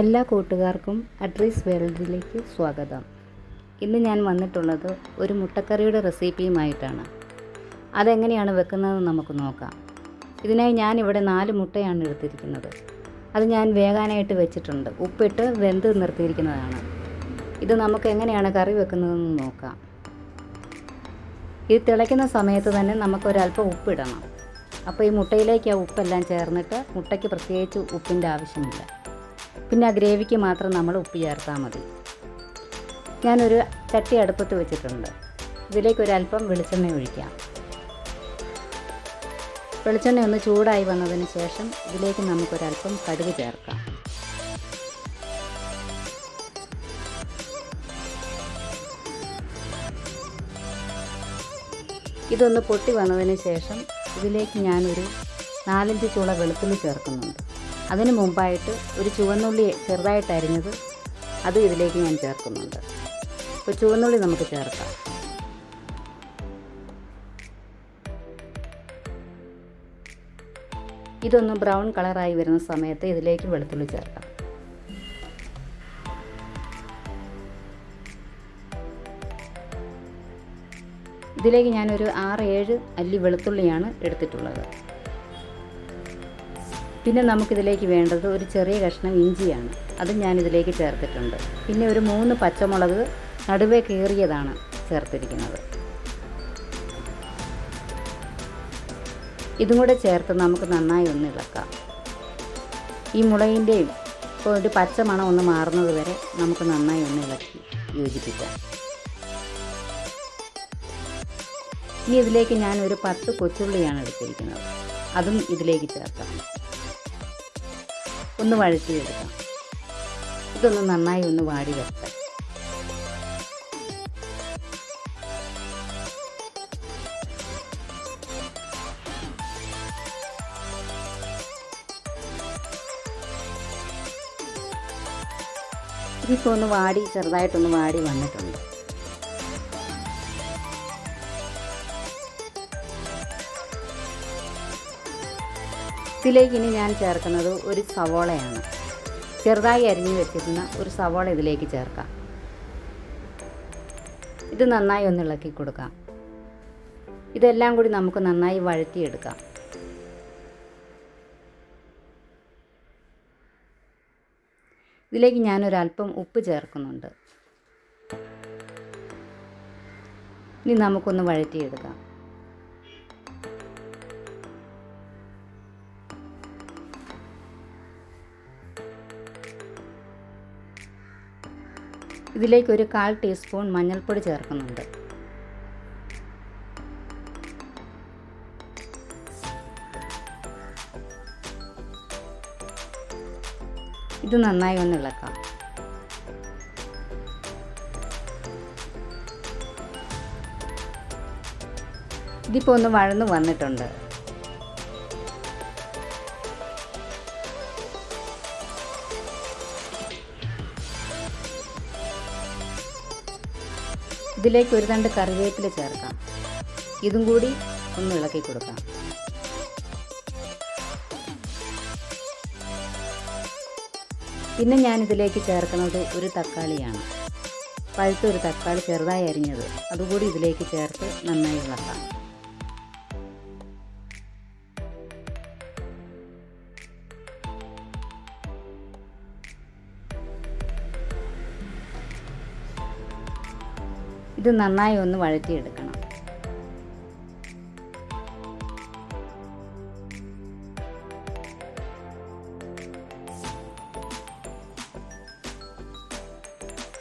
എല്ലാ കൂട്ടുകാർക്കും അഡ്രീസ് വേൾഡിലേക്ക് സ്വാഗതം. ഇന്ന് ഞാൻ വന്നിട്ടുള്ളത് ഒരു മുട്ടക്കറിയുടെ റെസിപ്പിയുമായിട്ടാണ്. അതെങ്ങനെയാണ് വെക്കുന്നതെന്ന് നമുക്ക് നോക്കാം. ഇതിനായി ഞാനിവിടെ 4 മുട്ടയാണ് എടുത്തിരിക്കുന്നത്. അത് ഞാൻ വേകാനായിട്ട് വെച്ചിട്ടുണ്ട്. ഉപ്പിട്ട് വെന്ത് നിർത്തിയിരിക്കുന്നതാണ്. ഇത് നമുക്ക് എങ്ങനെയാണ് കറി വെക്കുന്നതെന്ന് നോക്കാം. ഇത് തിളയ്ക്കുന്ന സമയത്ത് തന്നെ നമുക്കൊരല്പം ഉപ്പിടണം. അപ്പോൾ ഈ മുട്ടയിലേക്ക് ആ ഉപ്പെല്ലാം ചേർന്നിട്ട് മുട്ടയ്ക്ക് പ്രത്യേകിച്ച് ഉപ്പിൻ്റെ ആവശ്യമില്ല. പിന്നെ ആ ഗ്രേവിക്ക് മാത്രം നമ്മൾ ഉപ്പ് ചേർത്താൽ മതി. ഞാനൊരു ചട്ടി അടുപ്പത്ത് വെച്ചിട്ടുണ്ട്. ഇതിലേക്ക് ഒരല്പം വെളിച്ചെണ്ണ ഒഴിക്കാം. വെളിച്ചെണ്ണ ഒന്ന് ചൂടായി വന്നതിന് ശേഷം ഇതിലേക്ക് നമുക്കൊരല്പം കടുക് ചേർക്കാം. ഇതൊന്ന് പൊട്ടി വന്നതിന് ശേഷം ഇതിലേക്ക് ഞാനൊരു 4-5 ചുള വെളുത്തുള്ളി ചേർക്കുന്നുണ്ട്. അതിന് മുമ്പായിട്ട് ഒരു ചുവന്നുള്ളി ചെറുതായിട്ട് അരിഞ്ഞത് അത് ഇതിലേക്ക് ഞാൻ ചേർക്കുന്നുണ്ട്. അപ്പോൾ ചുവന്നുള്ളി നമുക്ക് ചേർക്കാം. ഇതൊന്ന് ബ്രൗൺ കളറായി വരുന്ന സമയത്ത് ഇതിലേക്ക് വെളുത്തുള്ളി ചേർക്കാം. ഇതിലേക്ക് ഞാനൊരു 6-7 അല്ലി വെളുത്തുള്ളിയാണ് എടുത്തിട്ടുള്ളത്. പിന്നെ നമുക്കിതിലേക്ക് വേണ്ടത് ഒരു ചെറിയ കഷ്ണം ഇഞ്ചിയാണ്. അത് ഞാനിതിലേക്ക് ചേർത്തിട്ടുണ്ട്. പിന്നെ ഒരു 3 പച്ചമുളക് നടുവേ കീറിയതാണ് ചേർത്തിരിക്കുന്നത്. ഇതും കൂടെ ചേർത്ത് നമുക്ക് നന്നായി ഒന്ന് ഇളക്കാം. ഈ മുളകിൻ്റെയും ഒരു പച്ച മണം ഒന്ന് മാറുന്നത് വരെ നമുക്ക് നന്നായി ഒന്ന് ഇളക്കി യോജിപ്പിക്കാം. ഇനി ഇതിലേക്ക് ഞാൻ ഒരു 10 കൊച്ചുള്ളിയാണ് എടുത്തിരിക്കുന്നത്. അതും ഇതിലേക്ക് ചേർക്കാം. ഒന്ന് വഴറ്റിയെടുക്കാം. ഇതൊന്ന് നന്നായി ഒന്ന് വാടി വരട്ടെ. ഇതിപ്പോൾ ഒന്ന് വാടി ചെറുതായിട്ടൊന്ന് വാടി വന്നിട്ടുണ്ട്. ഇതിലേക്ക് ഇനി ഞാൻ ചേർക്കുന്നത് ഒരു സവോളയാണ്. ചെറുതായി അരിഞ്ഞു വെച്ചിരുന്ന ഒരു സവോള ഇതിലേക്ക് ചേർക്കാം. ഇത് നന്നായി ഒന്ന് ഇളക്കി കൊടുക്കാം. ഇതെല്ലാം കൂടി നമുക്ക് നന്നായി വഴറ്റിയെടുക്കാം. ഇതിലേക്ക് ഞാനൊരല്പം ഉപ്പ് ചേർക്കുന്നുണ്ട്. ഇനി നമുക്കൊന്ന് വഴറ്റിയെടുക്കാം. ഇതിലേക്ക് ഒരു 1/4 ടീസ്പൂൺ മഞ്ഞൾപ്പൊടി ചേർക്കുന്നുണ്ട്. ഇത് നന്നായി ഒന്ന് ഇളക്കാം. ഇതിപ്പോൾ ഒന്ന് വഴന്നു വന്നിട്ടുണ്ട്. ഇതിലേക്ക് ഒരു തണ്ട് കറിവേപ്പില ചേർക്കാം. ഇതും കൂടി ഒന്ന് ഇളക്കി കൊടുക്കാം. പിന്നെ ഞാനിതിലേക്ക് ചേർക്കുന്നത് ഒരു തക്കാളിയാണ്. പഴുത്തൊരു തക്കാളി ചെറുതായി അരിഞ്ഞത് അതുകൂടി ഇതിലേക്ക് ചേർത്ത് നന്നായി ഇളക്കാം. ഇത് നന്നായി ഒന്ന് വഴറ്റിയെടുക്കണം.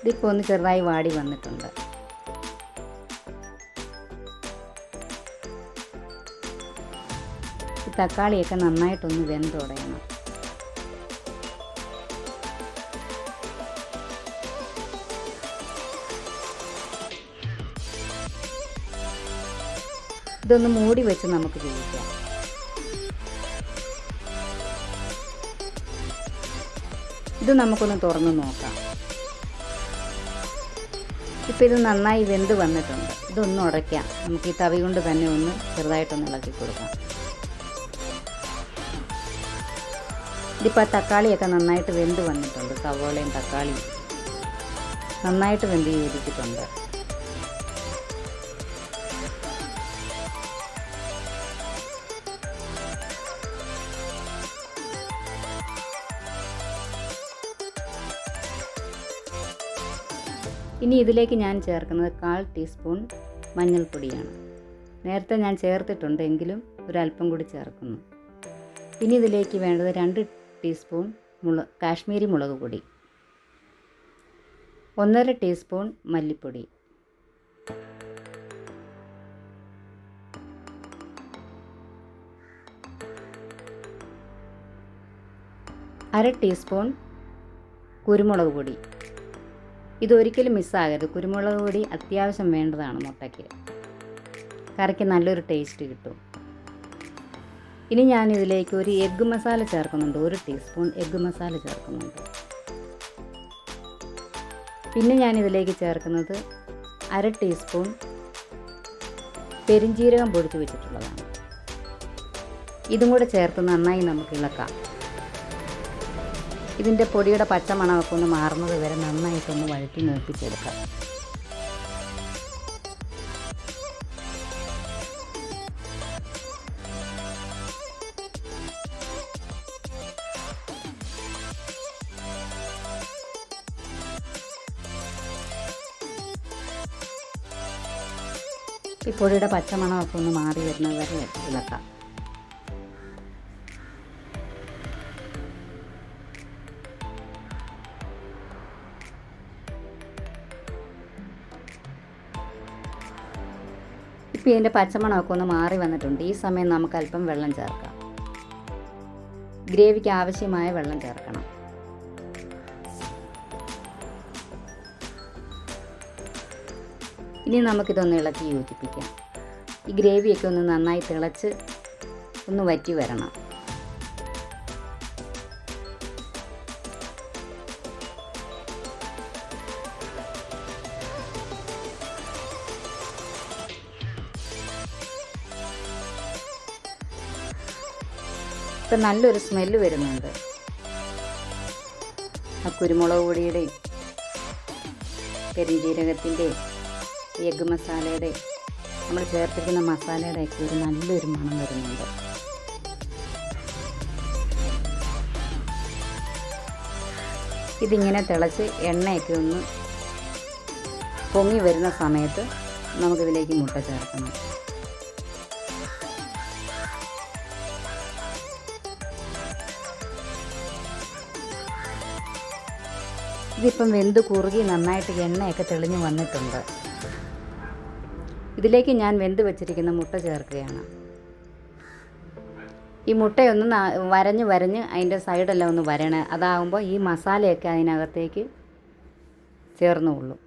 ഇതിപ്പോൾ ഒന്ന് ചെറുതായി വാടി വന്നിട്ടുണ്ട്. ഈ തക്കാളിയൊക്കെ നന്നായിട്ടൊന്ന് വെന്തുടയണം. ഇതൊന്ന് മൂടി വെച്ച് നമുക്ക് വേവിക്കാം. ഇത് നമുക്കൊന്ന് തുറന്ന് നോക്കാം. ഇപ്പോൾ ഇത് നന്നായി വെന്ത് വന്നിട്ടുണ്ട്. ഇതൊന്ന് ഉടയ്ക്കാം. നമുക്ക് ഈ തവി കൊണ്ട് തന്നെ ഒന്ന് ചെറുതായിട്ടൊന്ന് ഇളക്കി കൊടുക്കാം. ഇതിപ്പോൾ തക്കാളിയൊക്കെ നന്നായിട്ട് വെന്ത് വന്നിട്ടുണ്ട്. സവോളയും തക്കാളിയും നന്നായിട്ട് വെന്ത് യോജിച്ചിട്ടുണ്ട്. ഇനി ഇതിലേക്ക് ഞാൻ ചേർക്കുന്നത് 1/4 ടീസ്പൂൺ മഞ്ഞൾപ്പൊടിയാണ്. നേരത്തെ ഞാൻ ചേർത്തിട്ടുണ്ടെങ്കിലും ഒരല്പം കൂടി ചേർക്കുന്നു. ഇനി ഇതിലേക്ക് വേണ്ടത് 2 ടീസ്പൂൺ കാശ്മീരി മുളക് പൊടി, 1/2 ടീസ്പൂൺ മല്ലിപ്പൊടി, 1/2 ടീസ്പൂൺ കുരുമുളക് പൊടി. ഇതൊരിക്കലും മിസ്സാകരുത്. കുരുമുളക് പൊടി അത്യാവശ്യം വേണ്ടതാണ് മുട്ടയ്ക്ക്. കറിക്ക് നല്ലൊരു ടേസ്റ്റ് കിട്ടും. ഇനി ഞാനിതിലേക്ക് ഒരു എഗ്ഗ് മസാല ചേർക്കുന്നുണ്ട്. 1 ടീസ്പൂൺ എഗ്ഗ് മസാല ചേർക്കുന്നുണ്ട്. പിന്നെ ഞാനിതിലേക്ക് ചേർക്കുന്നത് 1/2 ടീസ്പൂൺ പെരിഞ്ജീരകം പൊടിച്ച് വെച്ചിട്ടുള്ളതാണ്. ഇതും കൂടെ ചേർത്ത് നന്നായി നമുക്ക് ഇളക്കാം. ഇതിൻ്റെ പൊടിയുടെ പച്ചമണമൊക്കെ ഒന്ന് മാറുന്നത് വരെ നന്നായിട്ടൊന്ന് വഴറ്റി മൂപ്പിച്ചെടുക്കാം. ഈ പൊടിയുടെ പച്ചമണമൊക്കെ ഒന്ന് മാറി വരുന്നത് വരെ ഇളക്കാം. ഇപ്പോൾ ഇതിൻ്റെ പച്ചമണമൊക്കെ ഒന്ന് മാറി വന്നിട്ടുണ്ട്. ഈ സമയം നമുക്ക് അല്പം വെള്ളം ചേർക്കാം. ഗ്രേവിക്ക് ആവശ്യമായ വെള്ളം ചേർക്കണം. ഇനി നമുക്കിതൊന്ന് ഇളക്കി യോജിപ്പിക്കാം. ഈ ഗ്രേവിയൊക്കെ ഒന്ന് നന്നായി തിളച്ച് ഒന്ന് വറ്റി വരണം. ഇപ്പം നല്ലൊരു സ്മെല്ല് വരുന്നുണ്ട്. ആ കുരുമുളക് പൊടിയുടെയും പെരിഞ്ജീരകത്തിൻ്റെയും എഗ്ഗ് മസാലയുടെ നമ്മൾ ചേർത്തിരിക്കുന്ന മസാലയുടെ ഒക്കെ ഒരു നല്ലൊരു മണം വരുന്നുണ്ട്. ഇതിങ്ങനെ തിളച്ച് എണ്ണയൊക്കെ ഒന്ന് പൊങ്ങി വരുന്ന സമയത്ത് നമുക്കിതിലേക്ക് മുട്ട ചേർക്കണം. ഇതിപ്പം വെന്ത് കുറുകി നന്നായിട്ട് എണ്ണയൊക്കെ തെളിഞ്ഞ് വന്നിട്ടുണ്ട്. ഇതിലേക്ക് ഞാൻ വെന്ത് വെച്ചിരിക്കുന്ന മുട്ട ചേർക്കുകയാണ്. ഈ മുട്ടയൊന്ന് വരഞ്ഞ് അതിൻ്റെ സൈഡെല്ലാം ഒന്ന് വരണേ. അതാകുമ്പോൾ ഈ മസാലയൊക്കെ അതിനകത്തേക്ക് ചേർന്നുകൊള്ളും.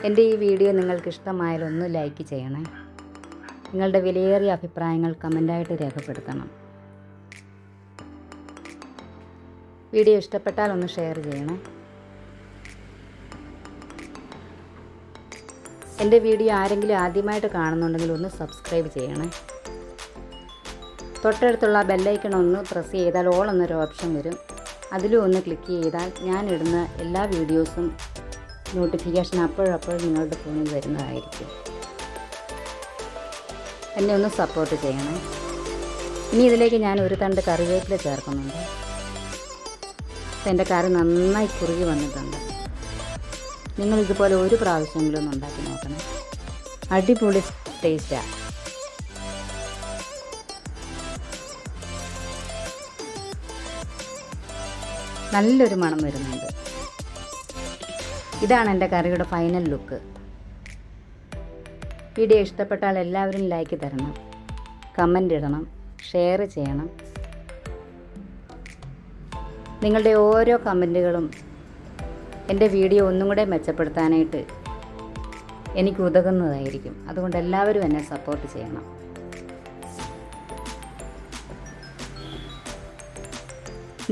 എൻ്റെ ഈ വീഡിയോ നിങ്ങൾക്ക് ഇഷ്ടമായാൽ ഒന്ന് ലൈക്ക് ചെയ്യണേ. നിങ്ങളുടെ വിലയേറിയ അഭിപ്രായങ്ങൾ കമൻ്റായിട്ട് രേഖപ്പെടുത്തണം. വീഡിയോ ഇഷ്ടപ്പെട്ടാൽ ഒന്ന് ഷെയർ ചെയ്യണേ. എൻ്റെ വീഡിയോ ആരെങ്കിലും ആദ്യമായിട്ട് കാണുന്നുണ്ടെങ്കിൽ ഒന്ന് സബ്സ്ക്രൈബ് ചെയ്യണേ. തൊട്ടടുത്തുള്ള ബെല്ലൈക്കൺ ഒന്ന് പ്രസ് ചെയ്താൽ ഓൾ എന്നൊരു ഓപ്ഷൻ വരും. അതിലും ഒന്ന് ക്ലിക്ക് ചെയ്താൽ ഞാനിടുന്ന എല്ലാ വീഡിയോസും നോട്ടിഫിക്കേഷൻ അപ്പോഴപ്പോഴും നിങ്ങളുടെ ഫോണിൽ വരുന്നതായിരിക്കും. എന്നെ ഒന്ന് സപ്പോർട്ട് ചെയ്യണേ. ഇനി ഇതിലേക്ക് ഞാൻ ഒരു തണ്ട് കറിവേപ്പില ചേർക്കുന്നുണ്ട്. എൻ്റെ കറി നന്നായി കുറുകി വന്നിട്ടുണ്ട്. നിങ്ങൾ ഇതുപോലെ ഒരു പ്രാവശ്യമെങ്കിലും ഒന്ന് ഉണ്ടാക്കി നോക്കണം. അടിപൊളി ടേസ്റ്റാണ്. നല്ലൊരു മണം വരുന്നുണ്ട്. ഇതാണ് എൻ്റെ കറിയുടെ ഫൈനൽ ലുക്ക്. വീഡിയോ ഇഷ്ടപ്പെട്ടാൽ എല്ലാവരും ലൈക്ക് തരണം, കമൻ്റ് ഇടണം, ഷെയർ ചെയ്യണം. നിങ്ങളുടെ ഓരോ കമൻറ്റുകളും എൻ്റെ വീഡിയോ ഒന്നും കൂടെ മെച്ചപ്പെടുത്താനായിട്ട് എനിക്ക് ഉതകുന്നതായിരിക്കും. അതുകൊണ്ട് എല്ലാവരും എന്നെ സപ്പോർട്ട് ചെയ്യണം.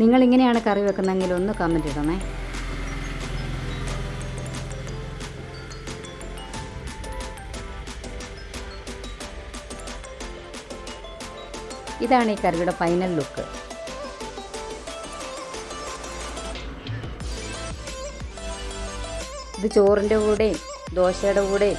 നിങ്ങളിങ്ങനെയാണ് കറി വെക്കുന്നതെങ്കിൽ ഒന്ന് കമൻ്റ് ഇടണേ. ഇതാണ് ഈ കറിയുടെ ഫൈനൽ ലുക്ക്. ഇത് ചോറിൻ്റെ കൂടെയും ദോശയുടെ കൂടെയും